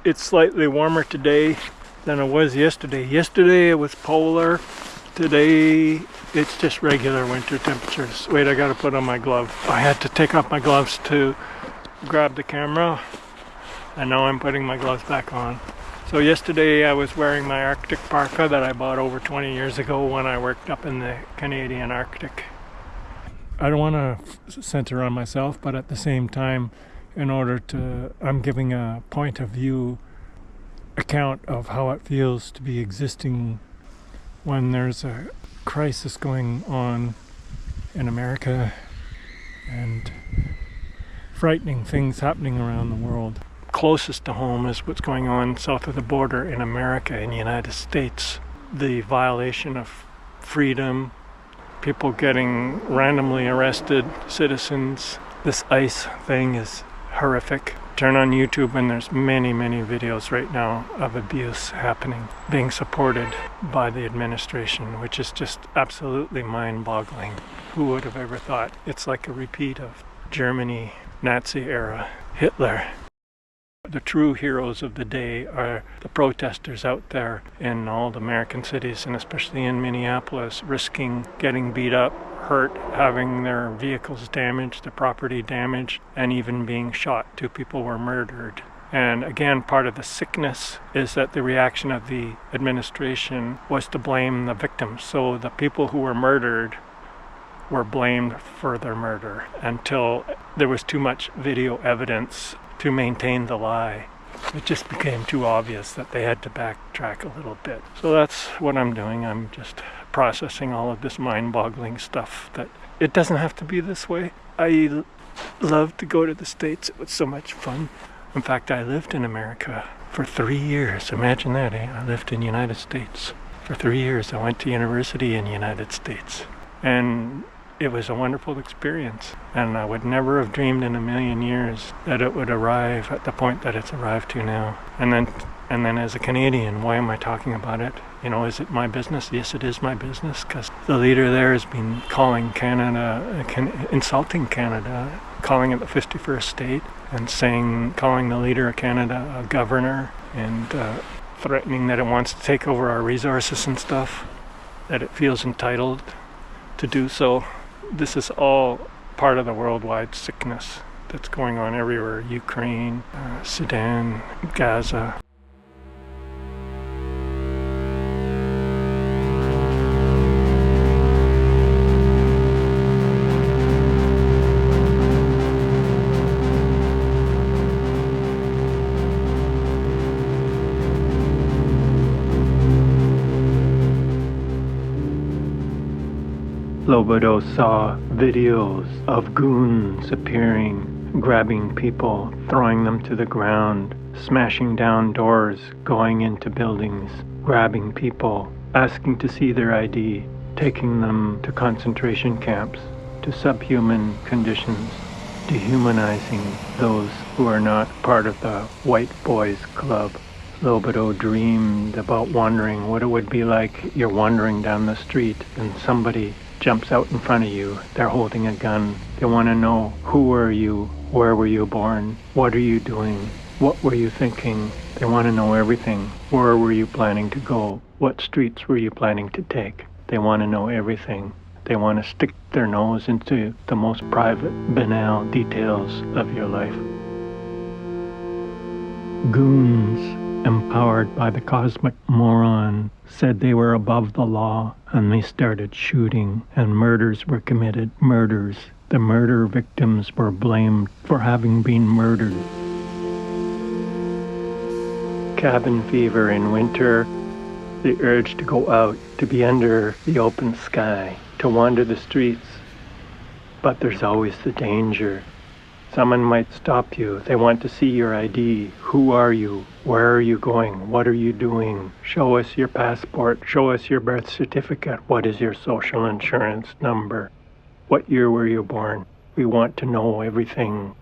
It's slightly warmer today than it was yesterday. Yesterday it was polar. Today it's just regular winter temperatures. Wait, I gotta put on my glove. I had to take off my gloves to grab the camera, and now I'm putting my gloves back on. So yesterday I was wearing my Arctic parka that I bought over 20 years ago when I worked up in the Canadian Arctic. I don't want to center on myself, but at the same time, I'm giving a point of view account of how it feels to be existing when there's a crisis going on in America and frightening things happening around the world. Closest to home is what's going on south of the border in America, in the United States. The violation of freedom, people getting randomly arrested, citizens. This ICE thing is horrific. Turn on YouTube and there's many videos right now of abuse happening, being supported by the administration, which is just absolutely mind-boggling. Who would have ever thought? It's like a repeat of Germany, Nazi era, Hitler. The true heroes of the day are the protesters out there in all the American cities, and especially in Minneapolis, risking getting beat up, hurt, having their vehicles damaged, their property damaged, and even being shot. 2 people were murdered. And again, part of the sickness is that the reaction of the administration was to blame the victims. So the people who were murdered were blamed for their murder until there was too much video evidence to maintain the lie. It just became too obvious that they had to backtrack a little bit. So that's what I'm doing. I'm just processing all of this mind-boggling stuff, that it doesn't have to be this way. I love to go to the States. It was so much fun. In fact, I lived in America for 3 years. Imagine that, eh? I lived in the United States for 3 years. I went to university in the United States. And it was a wonderful experience, and I would never have dreamed in a million years that it would arrive at the point that it's arrived to now. And then as a Canadian, why am I talking about it? You know, is it my business? Yes, it is my business, because the leader there has been calling Canada, insulting Canada, calling it the 51st state, and calling the leader of Canada a governor, and threatening that it wants to take over our resources and stuff, that it feels entitled to do so. This is all part of the worldwide sickness that's going on everywhere. Ukraine, Sudan, Gaza. Lobodo saw videos of goons appearing, grabbing people, throwing them to the ground, smashing down doors, going into buildings, grabbing people, asking to see their ID, taking them to concentration camps, to subhuman conditions, dehumanizing those who are not part of the white boys club. Lobodo dreamed about wondering what it would be like. You're wandering down the street and somebody jumps out in front of you. They're holding a gun. They want to know, who are you? Where were you born? What are you doing? What were you thinking? They want to know everything. Where were you planning to go? What streets were you planning to take? They want to know everything. They want to stick their nose into the most private, banal details of your life. Goons, empowered by the cosmic moron, said they were above the law, and they started shooting, and murders were committed. Murders. The murder victims were blamed for having been murdered. Cabin fever in winter, the urge to go out, to be under the open sky, to wander the streets. But there's always the danger. Someone might stop you. They want to see your ID. Who are you? Where are you going? What are you doing? Show us your passport. Show us your birth certificate. What is your social insurance number? What year were you born? We want to know everything.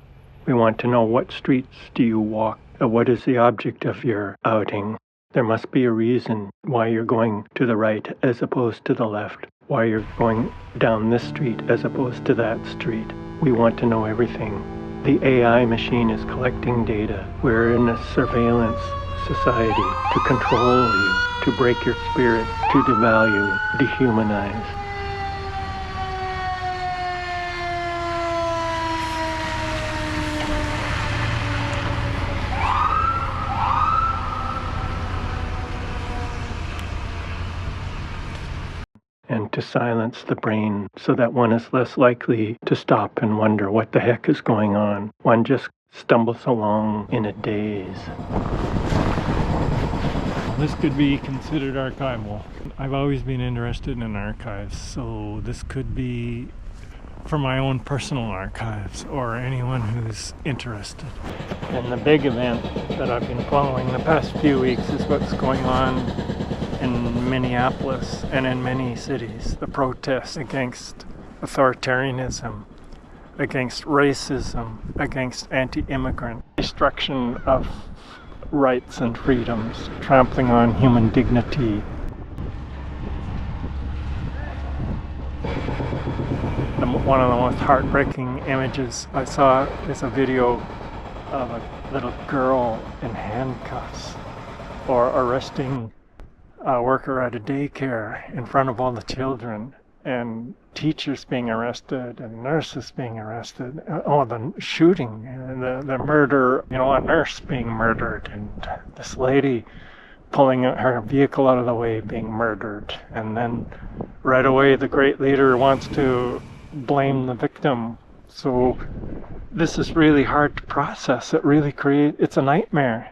We want to know, what streets do you walk? What is the object of your outing? There must be a reason why you're going to the right as opposed to the left. Why you're going down this street as opposed to that street. We want to know everything. The AI machine is collecting data. We're in a surveillance society to control you, to break your spirit, to devalue, dehumanize. And to silence the brain so that one is less likely to stop and wonder what the heck is going on. One just stumbles along in a daze. This could be considered archival. I've always been interested in archives, so this could be for my own personal archives or anyone who's interested. And the big event that I've been following the past few weeks is what's going on in Minneapolis and in many cities. The protests against authoritarianism, against racism, against anti-immigrant, destruction of rights and freedoms, trampling on human dignity. One of the most heartbreaking images I saw is a video of a little girl in handcuffs, or arresting a worker at a daycare in front of all the children, and teachers being arrested and nurses being arrested. Oh, the shooting and the murder, a nurse being murdered, and this lady pulling her vehicle out of the way being murdered. And then right away the great leader wants to blame the victim. So this is really hard to process. It's a nightmare.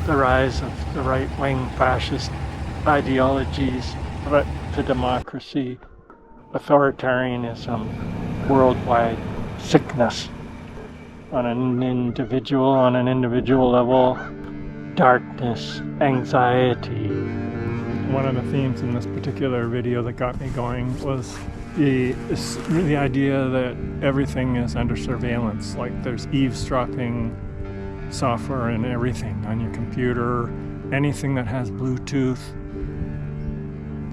The rise of the right-wing fascist ideologies, threat to democracy, authoritarianism, worldwide sickness on an individual level, darkness, anxiety. One of the themes in this particular video that got me going was the idea that everything is under surveillance, like there's eavesdropping software and everything on your computer, anything that has Bluetooth.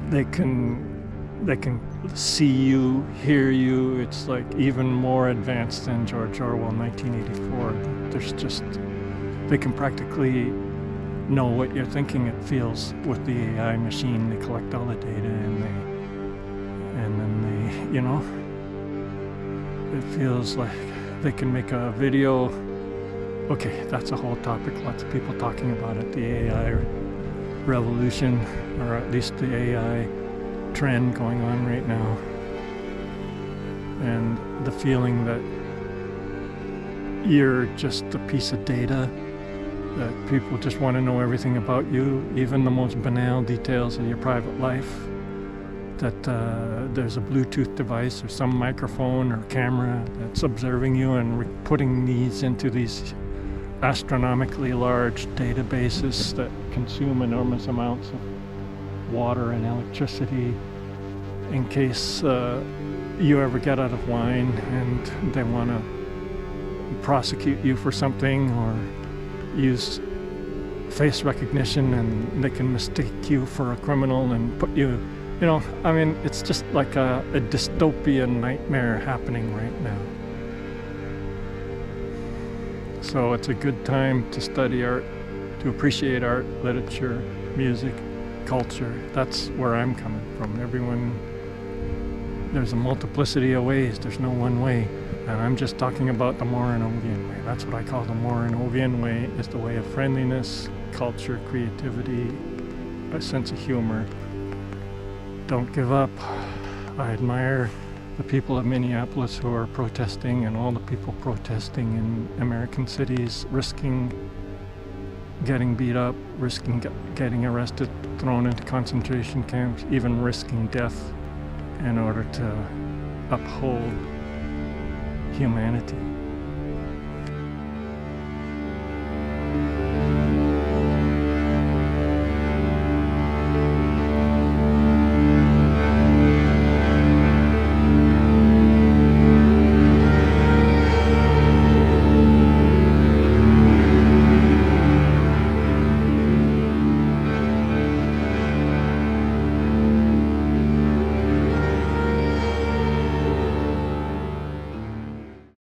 They can see you, hear you. It's like even more advanced than George Orwell 1984. They can practically know what you're thinking. It feels with the AI machine. They collect all the data and then they, it feels like they can make a video. Okay, that's a whole topic. Lots of people talking about it. The AI revolution, or at least the AI trend going on right now. And the feeling that you're just a piece of data, that people just want to know everything about you, even the most banal details of your private life. That there's a Bluetooth device or some microphone or camera that's observing you and putting these into these astronomically large databases that consume enormous amounts of water and electricity in case you ever get out of line and they want to prosecute you for something, or use face recognition and they can mistake you for a criminal and put you, it's just like a dystopian nightmare happening right now. So it's a good time to study art, to appreciate art, literature, music, culture. That's where I'm coming from. There's a multiplicity of ways. There's no one way. And I'm just talking about the Morinovian way. That's what I call the Morinovian way. It's the way of friendliness, culture, creativity, a sense of humor. Don't give up. I admire the people of Minneapolis who are protesting, and all the people protesting in American cities, risking getting beat up, risking getting arrested, thrown into concentration camps, even risking death in order to uphold humanity.